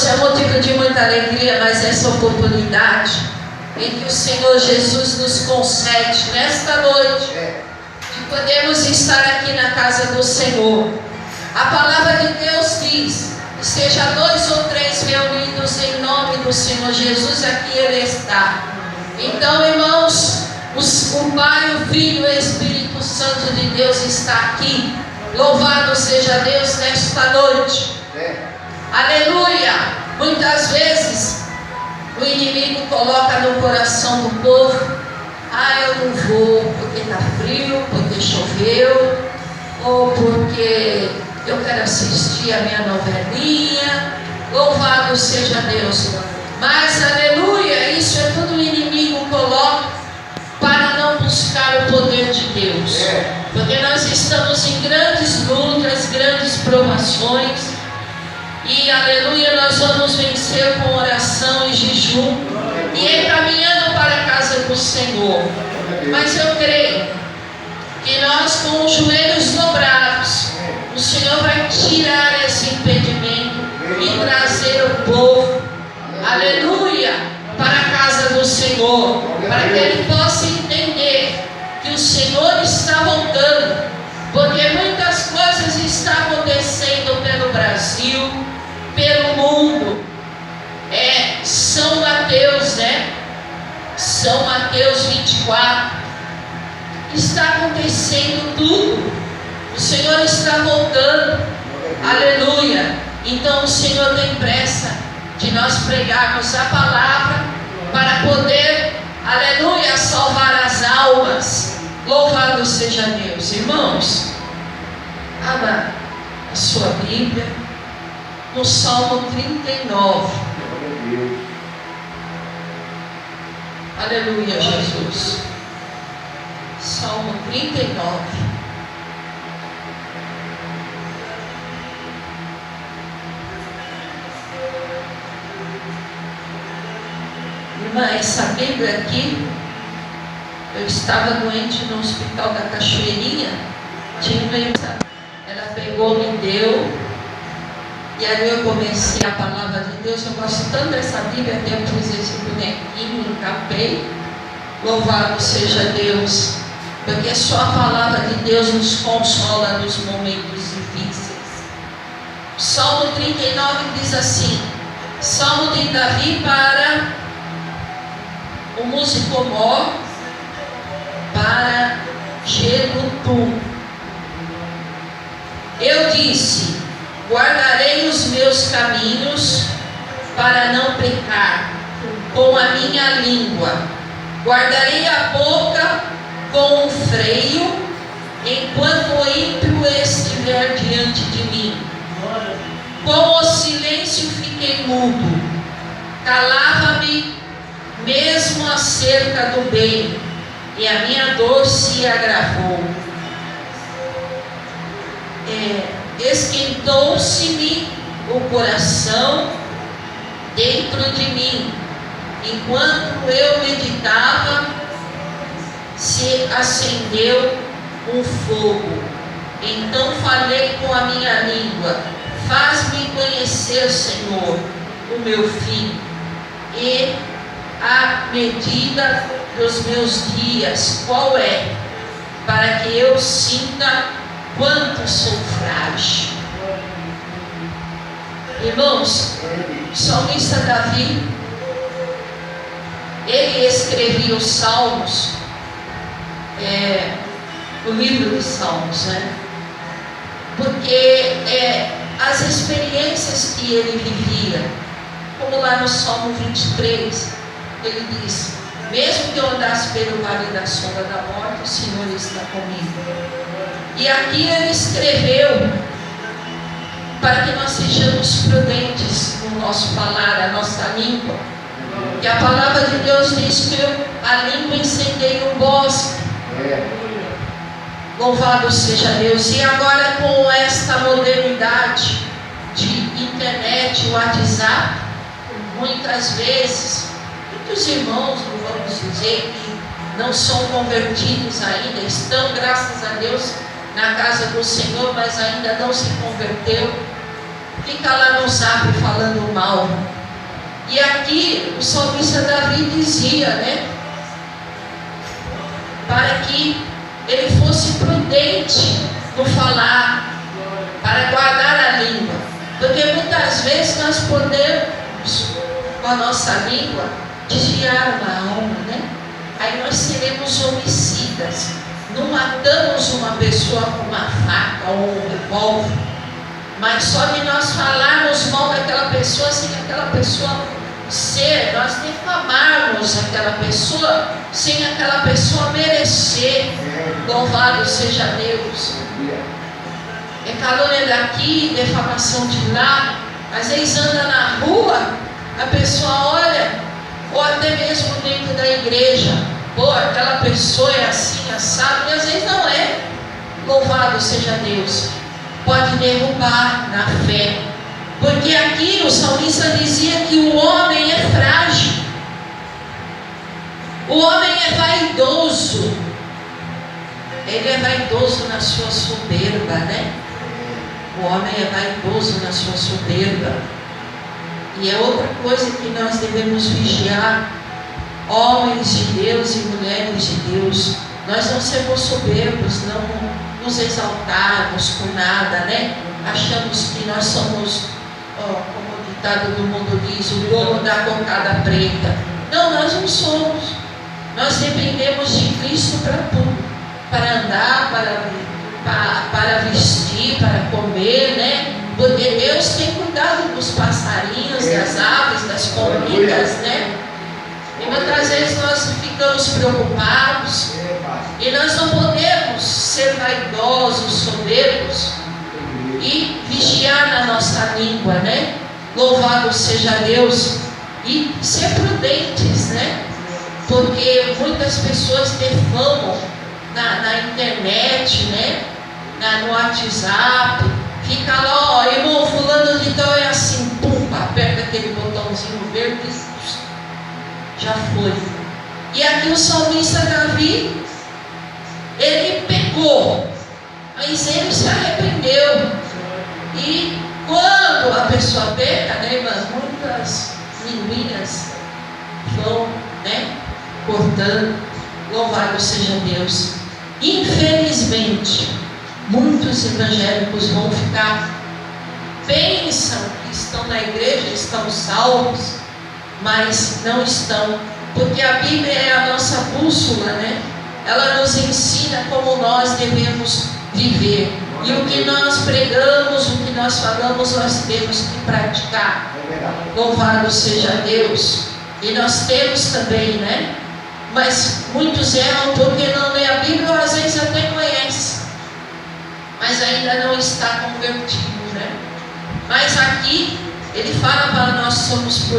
Irmãos, é motivo de muita alegria, mas essa oportunidade em que o Senhor Jesus nos concede nesta noite, de podermos estar aqui na casa do Senhor. A palavra de Deus diz: seja 2 ou 3 reunidos em nome do Senhor Jesus, aqui Ele está. Então, irmãos, o Pai, o Filho e o Espírito Santo de Deus está aqui. Louvado seja Deus nesta noite. Aleluia! Muitas vezes o inimigo coloca no coração do povo: eu não vou porque está frio, porque choveu, ou porque eu quero assistir a minha novelinha. Louvado seja Deus. Mas, aleluia, isso é tudo o inimigo coloca para não buscar o poder de Deus. Porque nós estamos em grandes lutas, grandes provações. E, aleluia, nós vamos vencer com oração e jejum e encaminhando para a casa do Senhor. Mas eu creio que nós, com os joelhos dobrados, o Senhor vai tirar esse impedimento e trazer o povo, aleluia, para a casa do Senhor, para que ele possa entender que o Senhor está voltando, porque muitas coisas estão acontecendo pelo Brasil, pelo mundo. São Mateus, São Mateus 24, está acontecendo tudo. O Senhor está voltando, aleluia. Então o Senhor tem pressa de nós pregarmos a palavra para poder, aleluia, salvar as almas. Louvado seja Deus. Irmãos, abra a sua Bíblia no Salmo 39. Aleluia, Jesus. Salmo 39. Irmã, essa Bíblia aqui, eu estava doente no hospital da Cachoeirinha, ela pegou, me deu, e aí eu comecei a palavra de Deus. Eu gosto tanto dessa Bíblia, até eu pus esse bonequinho, encapei. Louvado seja Deus, porque só a palavra de Deus nos consola nos momentos difíceis. Salmo 39 diz assim: Salmo de Davi para o músico mor, para Jedutum. Eu disse: guardarei os meus caminhos para não pecar com a minha língua. Guardarei a boca com um freio, enquanto o ímpio estiver diante de mim. Com o silêncio fiquei mudo, calava-me mesmo acerca do bem, e a minha dor se agravou. Esquentou-se-me o coração dentro de mim. Enquanto eu meditava, se acendeu um fogo. Então falei com a minha língua: faz-me conhecer, Senhor, o meu fim e a medida dos meus dias, qual é, para que eu sinta quanto sou frágil. Irmãos, o salmista Davi, ele escrevia os salmos, o livro de Salmos, porque as experiências que ele vivia, como lá no Salmo 23, ele diz: mesmo que eu andasse pelo vale da sombra da morte, o Senhor está comigo. E aqui ele escreveu para que nós sejamos prudentes no nosso falar, a nossa língua. E a palavra de Deus diz que a língua incendeia um bosque. Louvado seja Deus. E agora, com esta modernidade de internet, WhatsApp, muitas vezes, muitos irmãos, não vamos dizer que não são convertidos ainda, estão, graças a Deus, na casa do Senhor, mas ainda não se converteu. Fica lá no zap falando mal alvo. E aqui o salmista Davi dizia, né, para que ele fosse prudente no falar, para guardar a língua, porque muitas vezes nós podemos, com a nossa língua, desviar uma alma, né? Aí nós seremos homicidas. Não matamos uma pessoa com uma faca ou um revólver, mas só de nós falarmos mal daquela pessoa, sem aquela pessoa ser, nós defamarmos aquela pessoa, sem aquela pessoa merecer. Louvado seja Deus. É calúnia daqui, defamação de lá. Às vezes anda na rua, a pessoa olha, ou até mesmo dentro da igreja, pô, aquela pessoa é assim, assado, e às vezes não é. Louvado seja Deus. Pode derrubar na fé, porque aqui o salmista dizia que o homem é frágil, o homem é vaidoso, ele é vaidoso na sua soberba, né? O homem é vaidoso na sua soberba. E é outra coisa que nós devemos vigiar, homens de Deus e mulheres de Deus. Nós não sermos soberbos, não nos exaltarmos com nada, né? Achamos que nós somos, como o ditado do mundo diz, o dono da cocada preta. Não, nós não somos. Nós dependemos de Cristo para tudo, para andar, para vestir, para comer, né? Porque Deus tem cuidado dos passarinhos, das aves, das formigas, né? E muitas vezes nós ficamos preocupados e nós não podemos ser vaidosos, soberbos e vigiar na nossa língua, né? Louvado seja Deus. E ser prudentes, né? Porque muitas pessoas defamam na internet, né? No WhatsApp, fica lá, ó, irmão, fulano de tal é assim, pum, aperta aquele botãozinho verde, já foi. E aqui o salmista Davi, ele pecou, mas ele se arrependeu. E quando a pessoa peca, né, irmã, muitas linguinhas vão, né, cortando. Louvado seja Deus. Infelizmente, muitos evangélicos vão ficar, pensam que estão na igreja, estão salvos, mas não estão, porque a Bíblia é a nossa bússola, né? Ela nos ensina como nós devemos viver, e o que nós pregamos, o que nós falamos, nós temos que praticar. Louvado seja Deus. E nós temos também, né? Mas muitos erram porque não lê a Bíblia, ou às vezes até conhece, mas ainda não está convertido, né? Mas aqui ele fala para nós somos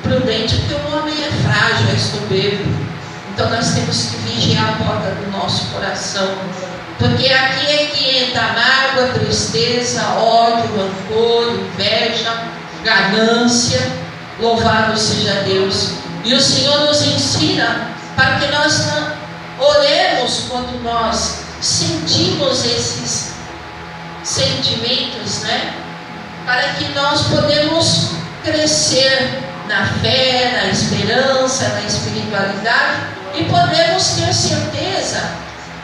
prudentes, porque o homem é frágil, é soberbo. Então nós temos que vigiar a porta do nosso coração, porque aqui é que entra mágoa, tristeza, ódio, rancor, inveja, ganância. Louvado seja Deus. E o Senhor nos ensina para que nós não oremos quando nós sentimos esses sentimentos, né? Para que nós podemos crescer na fé, na esperança, na espiritualidade, e podemos ter certeza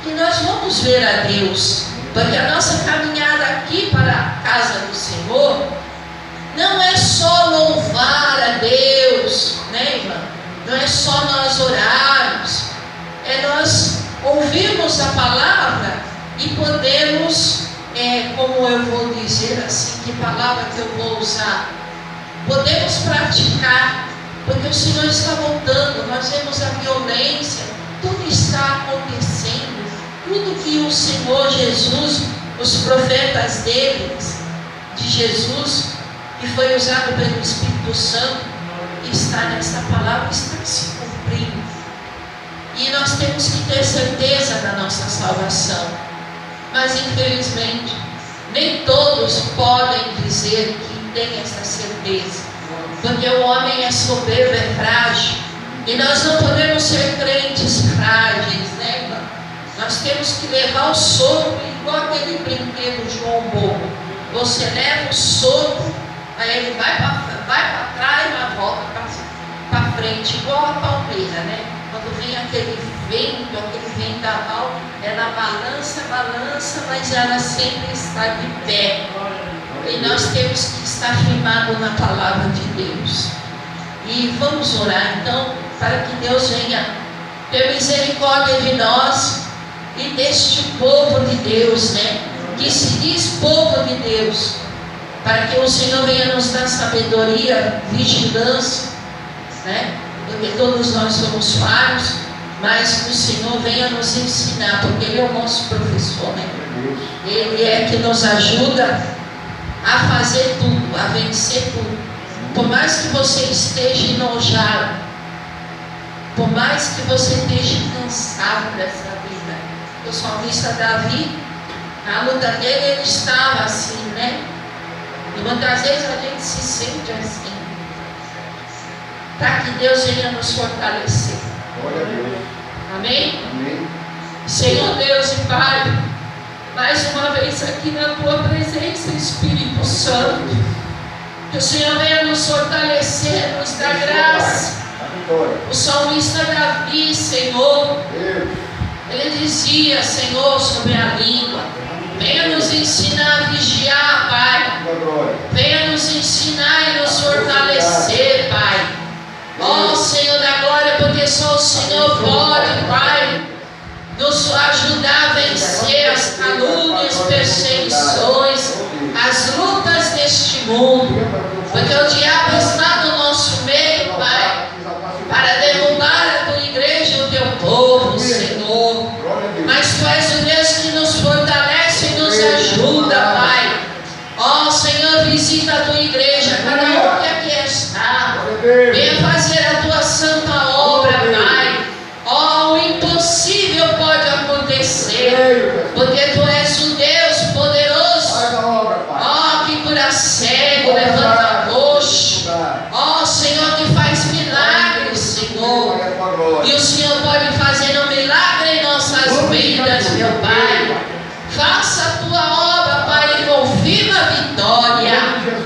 que nós vamos ver a Deus, porque a nossa caminhada aqui para a casa do Senhor não é só louvar a Deus, né, irmã? Não é só nós orarmos, é nós ouvirmos a palavra e podemos, como eu vou dizer assim, que palavra que eu vou usar? Podemos praticar, porque o Senhor está voltando, nós vemos a violência, tudo está acontecendo, tudo que o Senhor Jesus, os profetas de Jesus, que foi usado pelo Espírito Santo, está nessa palavra, está se cumprindo. E nós temos que ter certeza da nossa salvação. Mas infelizmente, nem todos podem dizer que têm essa certeza, porque o homem é soberbo, é frágil, e nós não podemos ser crentes frágeis, né, irmão? Nós temos que levar o sopro, igual aquele brinquedo João Bobo. Você leva o sopro, aí ele vai para gente, igual a palmeira, né? Quando vem aquele vendaval, ela balança, mas ela sempre está de pé. E nós temos que estar firmados na palavra de Deus. E vamos orar então, para que Deus venha ter misericórdia de nós e deste povo de Deus, né? Que se diz povo de Deus, para que o Senhor venha nos dar sabedoria, vigilância, né? Porque todos nós somos falhos, mas que o Senhor venha nos ensinar, porque Ele é o nosso professor, né? Ele é que nos ajuda a fazer tudo, a vencer tudo. Por mais que você esteja enojado, por mais que você esteja cansado dessa vida, o salmista Davi, na luta dele, ele estava assim, né? E muitas vezes a gente se sente assim, para que Deus venha nos fortalecer. Glória a Deus. Amém? Amém. Senhor Deus e Pai, mais uma vez aqui na Tua presença, Espírito Santo, que o Senhor venha nos fortalecer, nos dar graça. O salmista Davi, Senhor, ele dizia, Senhor, sobre a língua, venha nos ensinar a vigiar, Pai. Venha nos ensinar e nos fortalecer, Pai. Ó Senhor da glória, porque só o Senhor pode, Pai, nos ajudar a vencer as calúnias, perseguições, as lutas deste mundo. Porque o diabo está no nosso meio, Pai, para derrubar a Tua igreja e o Teu povo, Senhor. Mas Tu és o Deus que nos fortalece e nos ajuda, Pai. Ó Senhor, visita a Tua igreja, cada um que aqui está. Venha fazer a Tua santa obra, Pai. Ó, o impossível pode acontecer, porque Tu és um Deus poderoso. Ó, que cura cego, levanta coxo. Ó, Senhor, que faz milagres, Senhor. E o Senhor pode fazer um milagre em nossas vidas, meu Pai. Faça a Tua obra, Pai, e confirma a vitória.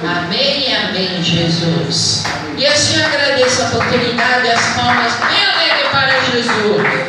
Amém e amém, Jesus. E assim eu agradeço a oportunidade, as palmas bem alegres para Jesus.